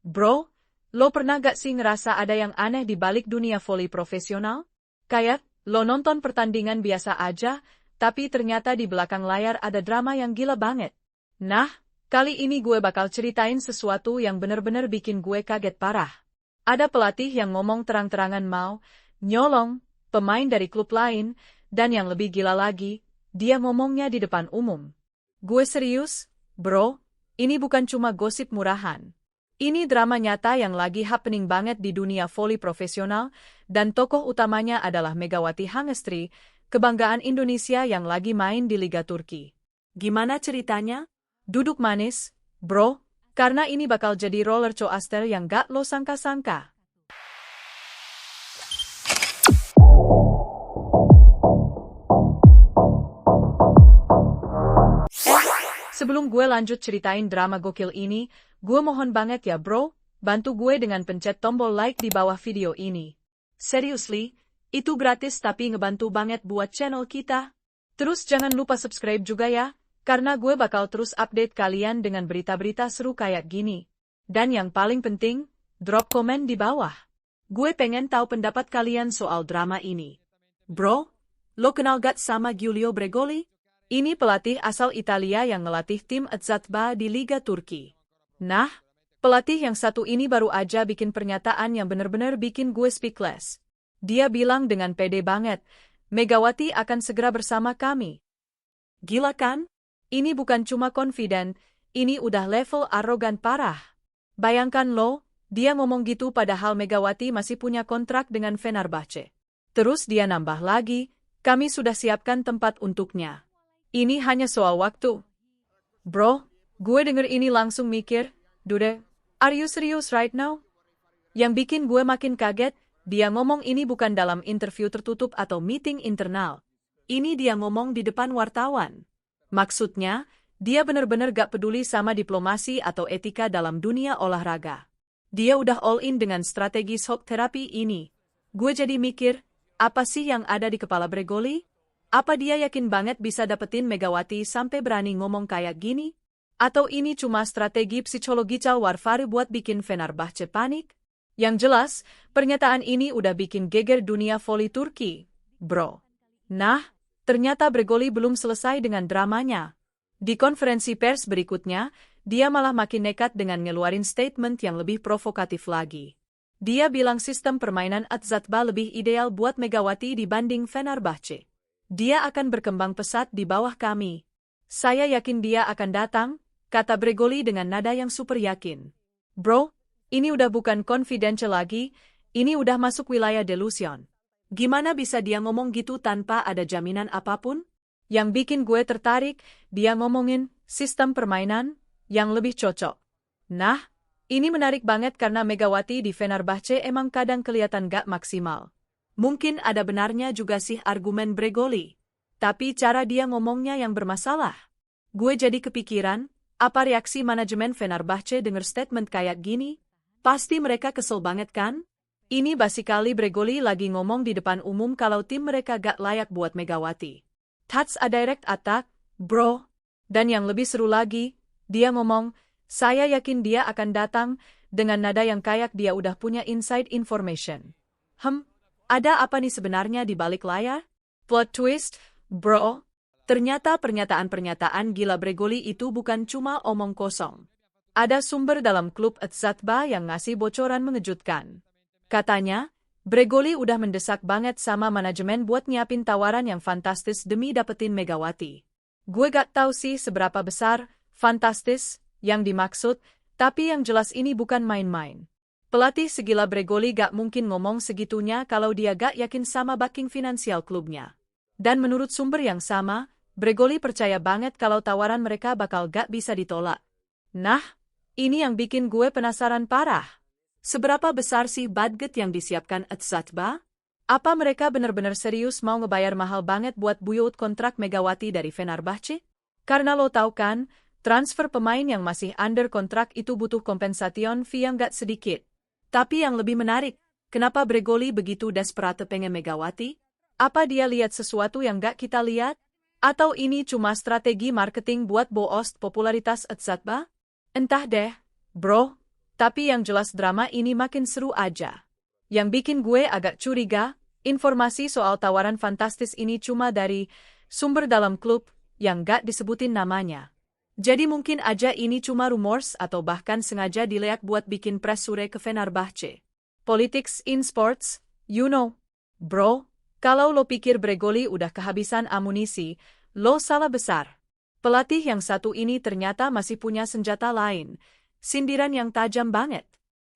Bro, lo pernah gak sih ngerasa ada yang aneh di balik dunia voli profesional? Kayak, lo nonton pertandingan biasa aja, tapi ternyata di belakang layar ada drama yang gila banget. Nah, kali ini gue bakal ceritain sesuatu yang bener-bener bikin gue kaget parah. Ada pelatih yang ngomong terang-terangan mau nyolong pemain dari klub lain, dan yang lebih gila lagi, dia ngomongnya di depan umum. Gue serius, bro, ini bukan cuma gosip murahan. Ini drama nyata yang lagi happening banget di dunia voli profesional, dan tokoh utamanya adalah Megawati Hangestri, kebanggaan Indonesia yang lagi main di Liga Turki. Gimana ceritanya? Duduk manis, bro, karena ini bakal jadi roller coaster yang gak lo sangka-sangka. Sebelum gue lanjut ceritain drama gokil ini, gue mohon banget ya bro, bantu gue dengan pencet tombol like di bawah video ini. Seriously, itu gratis tapi ngebantu banget buat channel kita. Terus jangan lupa subscribe juga ya, karena gue bakal terus update kalian dengan berita-berita seru kayak gini. Dan yang paling penting, drop komen di bawah. Gue pengen tahu pendapat kalian soal drama ini. Bro, lo kenal gak sama Giulio Bregoli? Ini pelatih asal Italia yang ngelatih tim Eczacıba di Liga Turki. Nah, pelatih yang satu ini baru aja bikin pernyataan yang bener-bener bikin gue speechless. Dia bilang dengan pede banget, Megawati akan segera bersama kami. Gila kan? Ini bukan cuma confident, ini udah level arogan parah. Bayangkan lo, dia ngomong gitu padahal Megawati masih punya kontrak dengan Fenerbahce. Terus dia nambah lagi, kami sudah siapkan tempat untuknya. Ini hanya soal waktu. Bro, gue denger ini langsung mikir, dude, are you serious right now? Yang bikin gue makin kaget, dia ngomong ini bukan dalam interview tertutup atau meeting internal. Ini dia ngomong di depan wartawan. Maksudnya, dia bener-bener gak peduli sama diplomasi atau etika dalam dunia olahraga. Dia udah all in dengan strategi shock therapy ini. Gue jadi mikir, apa sih yang ada di kepala Bregoli? Apa dia yakin banget bisa dapetin Megawati sampai berani ngomong kayak gini? Atau ini cuma strategi psychological warfare buat bikin Fenerbahce panik? Yang jelas, pernyataan ini udah bikin geger dunia voli Turki, bro. Nah, ternyata Bregoli belum selesai dengan dramanya. Di konferensi pers berikutnya, dia malah makin nekat dengan ngeluarin statement yang lebih provokatif lagi. Dia bilang sistem permainan Eczacıba lebih ideal buat Megawati dibanding Fenerbahce. Dia akan berkembang pesat di bawah kami. Saya yakin dia akan datang, kata Bregoli dengan nada yang super yakin. Bro, ini udah bukan confidential lagi, ini udah masuk wilayah delusion. Gimana bisa dia ngomong gitu tanpa ada jaminan apapun? Yang bikin gue tertarik, dia ngomongin sistem permainan yang lebih cocok. Nah, ini menarik banget karena Megawati di Fenerbahce emang kadang kelihatan gak maksimal. Mungkin ada benarnya juga sih argumen Bregoli. Tapi cara dia ngomongnya yang bermasalah. Gue jadi kepikiran, apa reaksi manajemen Fenerbahce denger statement kayak gini? Pasti mereka kesel banget kan? Ini basically Bregoli lagi ngomong di depan umum kalau tim mereka gak layak buat Megawati. That's a direct attack, bro. Dan yang lebih seru lagi, dia ngomong, saya yakin dia akan datang, dengan nada yang kayak dia udah punya inside information. Ada apa nih sebenarnya di balik layar? Plot twist, bro. Ternyata pernyataan-pernyataan gila Bregoli itu bukan cuma omong kosong. Ada sumber dalam klub Eczacıba yang ngasih bocoran mengejutkan. Katanya, Bregoli udah mendesak banget sama manajemen buat nyiapin tawaran yang fantastis demi dapetin Megawati. Gue gak tahu sih seberapa besar, fantastis, yang dimaksud, tapi yang jelas ini bukan main-main. Pelatih segila Bregoli gak mungkin ngomong segitunya kalau dia gak yakin sama backing finansial klubnya. Dan menurut sumber yang sama, Bregoli percaya banget kalau tawaran mereka bakal gak bisa ditolak. Nah, ini yang bikin gue penasaran parah. Seberapa besar sih budget yang disiapkan Eczacıba? Apa mereka bener-bener serius mau ngebayar mahal banget buat buyut kontrak Megawati dari Fenerbahce? Karena lo tahu kan, transfer pemain yang masih under kontrak itu butuh kompensation fee yang gak sedikit. Tapi yang lebih menarik, kenapa Bregoli begitu desperate pengen Megawati? Apa dia lihat sesuatu yang gak kita lihat? Atau ini cuma strategi marketing buat boost popularitas Eczacıba? Entah deh, bro. Tapi yang jelas drama ini makin seru aja. Yang bikin gue agak curiga, informasi soal tawaran fantastis ini cuma dari sumber dalam klub yang gak disebutin namanya. Jadi mungkin aja ini cuma rumors atau bahkan sengaja dileak buat bikin press sure ke Fenerbahce. Politics in sports, you know. Bro, kalau lo pikir Bregoli udah kehabisan amunisi, lo salah besar. Pelatih yang satu ini ternyata masih punya senjata lain. Sindiran yang tajam banget.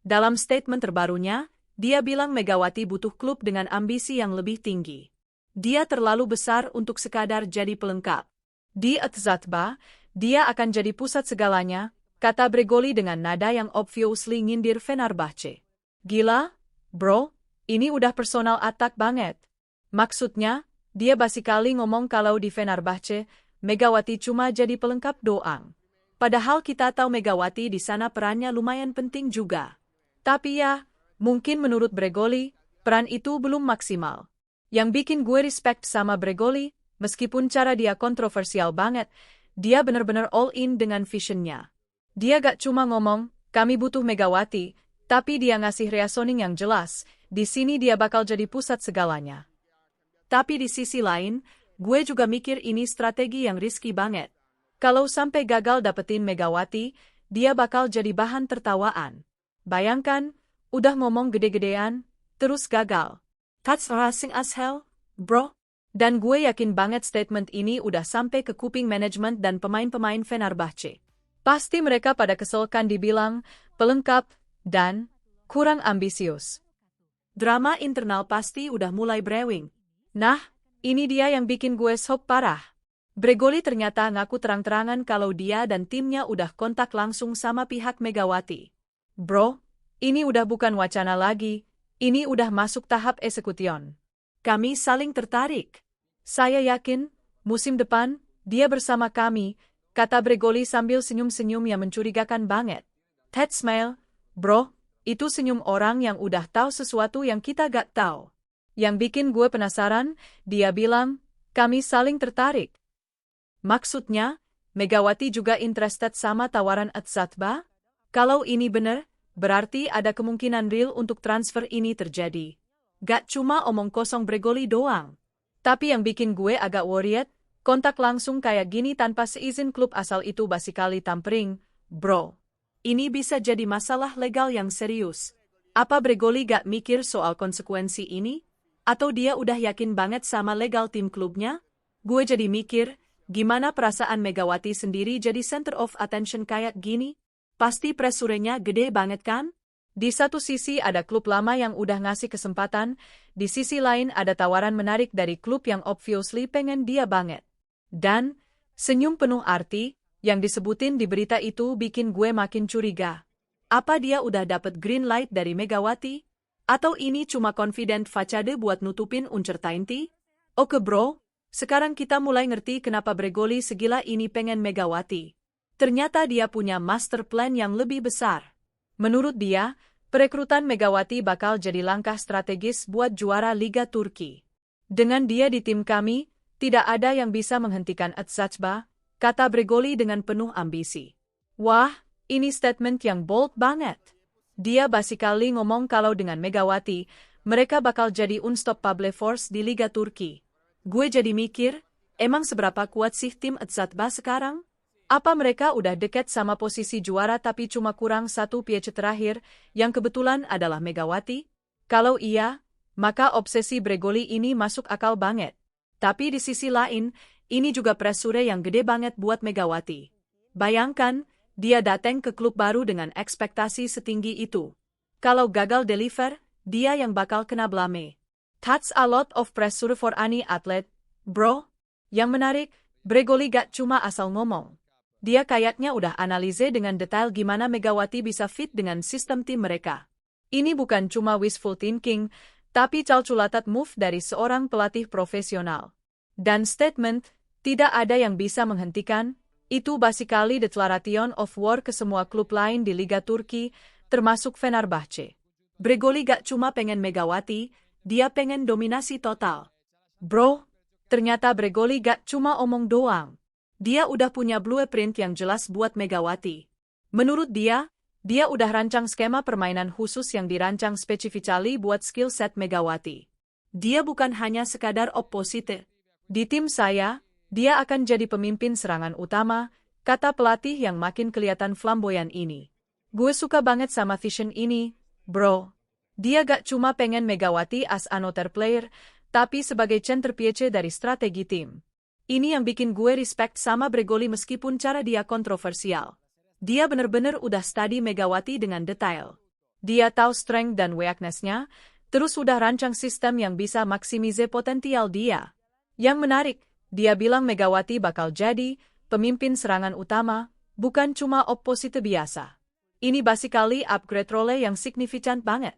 Dalam statement terbarunya, dia bilang Megawati butuh klub dengan ambisi yang lebih tinggi. Dia terlalu besar untuk sekadar jadi pelengkap. Di Atzatba, dia akan jadi pusat segalanya, kata Bregoli dengan nada yang obviously nyindir Fenerbahce. Gila, bro, ini udah personal attack banget. Maksudnya, dia basically ngomong kalau di Fenerbahce, Megawati cuma jadi pelengkap doang. Padahal kita tahu Megawati di sana perannya lumayan penting juga. Tapi ya, mungkin menurut Bregoli, peran itu belum maksimal. Yang bikin gue respect sama Bregoli, meskipun cara dia kontroversial banget, dia bener-bener all in dengan visionnya. Dia gak cuma ngomong, kami butuh Megawati, tapi dia ngasih reasoning yang jelas, di sini dia bakal jadi pusat segalanya. Tapi di sisi lain, gue juga mikir ini strategi yang risky banget. Kalau sampai gagal dapetin Megawati, dia bakal jadi bahan tertawaan. Bayangkan, udah ngomong gede-gedean, terus gagal. That's harassing as hell, bro. Dan gue yakin banget statement ini udah sampai ke kuping manajemen dan pemain-pemain Fenerbahce. Pasti mereka pada kesel kan dibilang pelengkap dan kurang ambisius. Drama internal pasti udah mulai brewing. Nah, ini dia yang bikin gue shock parah. Bregoli ternyata ngaku terang-terangan kalau dia dan timnya udah kontak langsung sama pihak Megawati. Bro, ini udah bukan wacana lagi, ini udah masuk tahap eksekution. Kami saling tertarik. Saya yakin, musim depan, dia bersama kami, kata Bregoli sambil senyum-senyum yang mencurigakan banget. That smile, bro, itu senyum orang yang udah tahu sesuatu yang kita gak tahu. Yang bikin gue penasaran, dia bilang, kami saling tertarik. Maksudnya, Megawati juga interested sama tawaran Atzatba? Kalau ini benar, berarti ada kemungkinan real untuk transfer ini terjadi. Gak cuma omong kosong Bregoli doang. Tapi yang bikin gue agak worried, kontak langsung kayak gini tanpa seizin klub asal itu basically tampering, bro. Ini bisa jadi masalah legal yang serius. Apa Bregoli gak mikir soal konsekuensi ini? Atau dia udah yakin banget sama legal tim klubnya? Gue jadi mikir, gimana perasaan Megawati sendiri jadi center of attention kayak gini? Pasti presurenya gede banget kan? Di satu sisi ada klub lama yang udah ngasih kesempatan, di sisi lain ada tawaran menarik dari klub yang obviously pengen dia banget. Dan, senyum penuh arti, yang disebutin di berita itu bikin gue makin curiga. Apa dia udah dapet green light dari Megawati? Atau ini cuma confident facade buat nutupin unsur tainti? Oke bro, sekarang kita mulai ngerti kenapa Bregoli segila ini pengen Megawati. Ternyata dia punya master plan yang lebih besar. Menurut dia, perekrutan Megawati bakal jadi langkah strategis buat juara Liga Turki. Dengan dia di tim kami, tidak ada yang bisa menghentikan Atzatba, kata Bregoli dengan penuh ambisi. Wah, ini statement yang bold banget. Dia basically ngomong kalau dengan Megawati, mereka bakal jadi unstoppable force di Liga Turki. Gue jadi mikir, emang seberapa kuat sih tim Atzatba sekarang? Apa mereka udah deket sama posisi juara tapi cuma kurang satu piece terakhir, yang kebetulan adalah Megawati? Kalau iya, maka obsesi Bregoli ini masuk akal banget. Tapi di sisi lain, ini juga pressure yang gede banget buat Megawati. Bayangkan, dia datang ke klub baru dengan ekspektasi setinggi itu. Kalau gagal deliver, dia yang bakal kena blame. That's a lot of pressure for any athlete, bro. Yang menarik, Bregoli gak cuma asal ngomong. Dia kayaknya udah analize dengan detail gimana Megawati bisa fit dengan sistem tim mereka. Ini bukan cuma wishful thinking, tapi calculated move dari seorang pelatih profesional. Dan statement, tidak ada yang bisa menghentikan, itu basically declaration of war ke semua klub lain di Liga Turki, termasuk Fenerbahce. Bregoli gak cuma pengen Megawati, dia pengen dominasi total. Bro, ternyata Bregoli gak cuma omong doang. Dia udah punya blueprint yang jelas buat Megawati. Menurut dia, Dia udah rancang skema permainan khusus yang dirancang spesifikali buat skill set Megawati. Dia bukan hanya sekadar opposite. Di tim saya, dia akan jadi pemimpin serangan utama, kata pelatih yang makin kelihatan flamboyan ini. Gue suka banget sama vision ini, bro. Dia gak cuma pengen Megawati as another player, tapi sebagai centerpiece dari strategi tim. Ini yang bikin gue respect sama Bregoli meskipun cara dia kontroversial. Dia bener-bener udah study Megawati dengan detail. Dia tahu strength dan weakness-nya, terus udah rancang sistem yang bisa maksimize potensial dia. Yang menarik, dia bilang Megawati bakal jadi pemimpin serangan utama, bukan cuma opposite biasa. Ini basically upgrade role yang signifikan banget.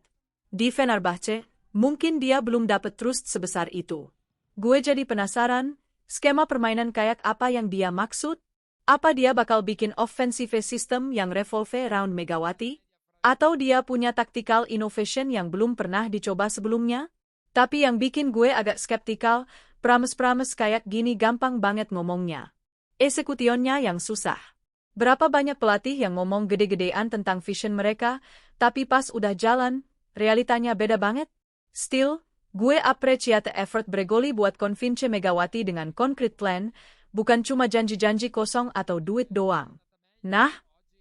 Di Fenerbahce, mungkin dia belum dapat trust sebesar itu. Gue jadi penasaran, skema permainan kayak apa yang dia maksud? Apa dia bakal bikin offensive system yang revolve around Megawati? Atau dia punya tactical innovation yang belum pernah dicoba sebelumnya? Tapi yang bikin gue agak skeptikal, promise-promise kayak gini gampang banget ngomongnya. Eksekutionnya yang susah. Berapa banyak pelatih yang ngomong gede-gedean tentang vision mereka, tapi pas udah jalan, realitanya beda banget? Still, gue appreciate effort Bregoli buat convince Megawati dengan concrete plan, bukan cuma janji-janji kosong atau duit doang. Nah,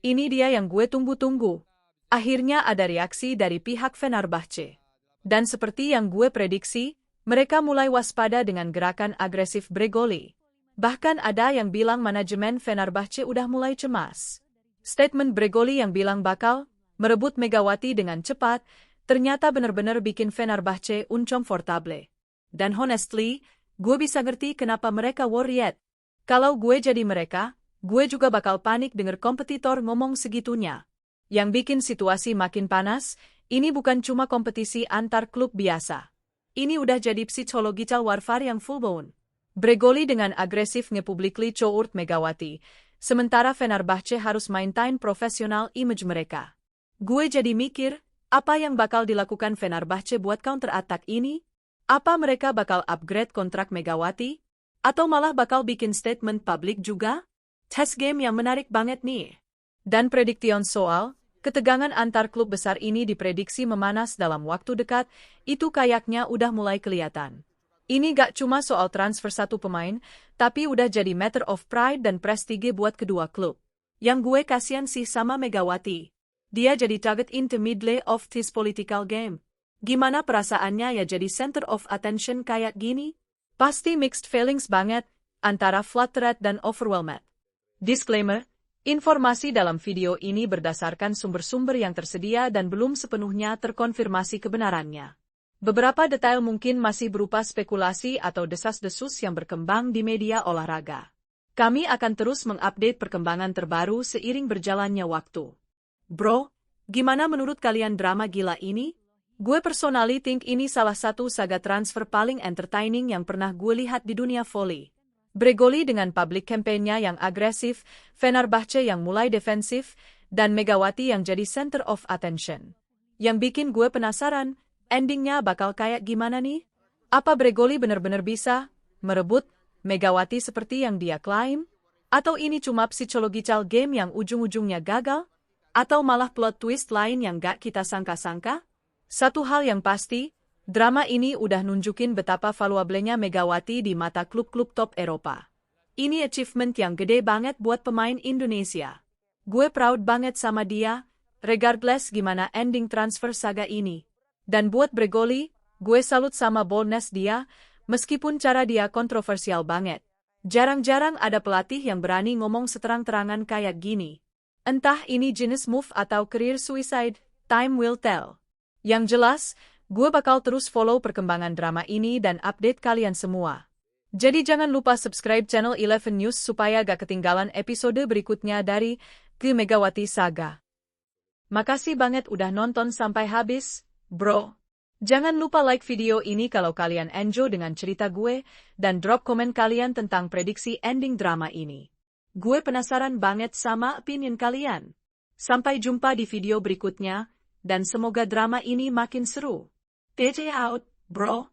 ini dia yang gue tunggu-tunggu. Akhirnya ada reaksi dari pihak Fenerbahce. Dan seperti yang gue prediksi, mereka mulai waspada dengan gerakan agresif Bregoli. Bahkan ada yang bilang manajemen Fenerbahce udah mulai cemas. Statement Bregoli yang bilang bakal merebut Megawati dengan cepat, ternyata benar-benar bikin Fenerbahce uncomfortable. Dan honestly, gue bisa ngerti kenapa mereka worried. Kalau gue jadi mereka, gue juga bakal panik denger kompetitor ngomong segitunya. Yang bikin situasi makin panas, ini bukan cuma kompetisi antar klub biasa. Ini udah jadi psychological warfare yang full-blown. Bregoli dengan agresif nge-publicly court Megawati, sementara Fenerbahce harus maintain profesional image mereka. Gue jadi mikir, apa yang bakal dilakukan Fenerbahce buat counter-attack ini? Apa mereka bakal upgrade kontrak Megawati? Atau malah bakal bikin statement publik juga? Test game yang menarik banget nih. Dan prediction soal, ketegangan antar klub besar ini diprediksi memanas dalam waktu dekat, itu kayaknya udah mulai kelihatan. Ini gak cuma soal transfer satu pemain, tapi udah jadi matter of pride dan prestige buat kedua klub. Yang gue kasihan sih sama Megawati. Dia jadi target in the middle of this political game. Gimana perasaannya ya jadi center of attention kayak gini? Pasti mixed feelings banget, antara flattered dan overwhelmed. Disclaimer, informasi dalam video ini berdasarkan sumber-sumber yang tersedia dan belum sepenuhnya terkonfirmasi kebenarannya. Beberapa detail mungkin masih berupa spekulasi atau desas-desus yang berkembang di media olahraga. Kami akan terus mengupdate perkembangan terbaru seiring berjalannya waktu. Bro, gimana menurut kalian drama gila ini? Gue personally think ini salah satu saga transfer paling entertaining yang pernah gue lihat di dunia volley. Bregoli dengan public campaign-nya yang agresif, Fenerbahce yang mulai defensif, dan Megawati yang jadi center of attention. Yang bikin gue penasaran, endingnya bakal kayak gimana nih? Apa Bregoli benar-benar bisa merebut Megawati seperti yang dia klaim? Atau ini cuma psychological game yang ujung-ujungnya gagal? Atau malah plot twist lain yang gak kita sangka-sangka? Satu hal yang pasti, drama ini udah nunjukin betapa valuablenya Megawati di mata klub-klub top Eropa. Ini achievement yang gede banget buat pemain Indonesia. Gue proud banget sama dia, regardless gimana ending transfer saga ini. Dan buat Bregoli, gue salut sama boldness dia, meskipun cara dia kontroversial banget. Jarang-jarang ada pelatih yang berani ngomong seterang-terangan kayak gini. Entah ini jenis move atau career suicide, time will tell. Yang jelas, gue bakal terus follow perkembangan drama ini dan update kalian semua. Jadi jangan lupa subscribe channel 11 News supaya gak ketinggalan episode berikutnya dari The Megawati Saga. Makasih banget udah nonton sampai habis, bro. Jangan lupa like video ini kalau kalian enjoy dengan cerita gue, dan drop komen kalian tentang prediksi ending drama ini. Gue penasaran banget sama opinion kalian. Sampai jumpa di video berikutnya. Dan semoga drama ini makin seru. TJ out, bro.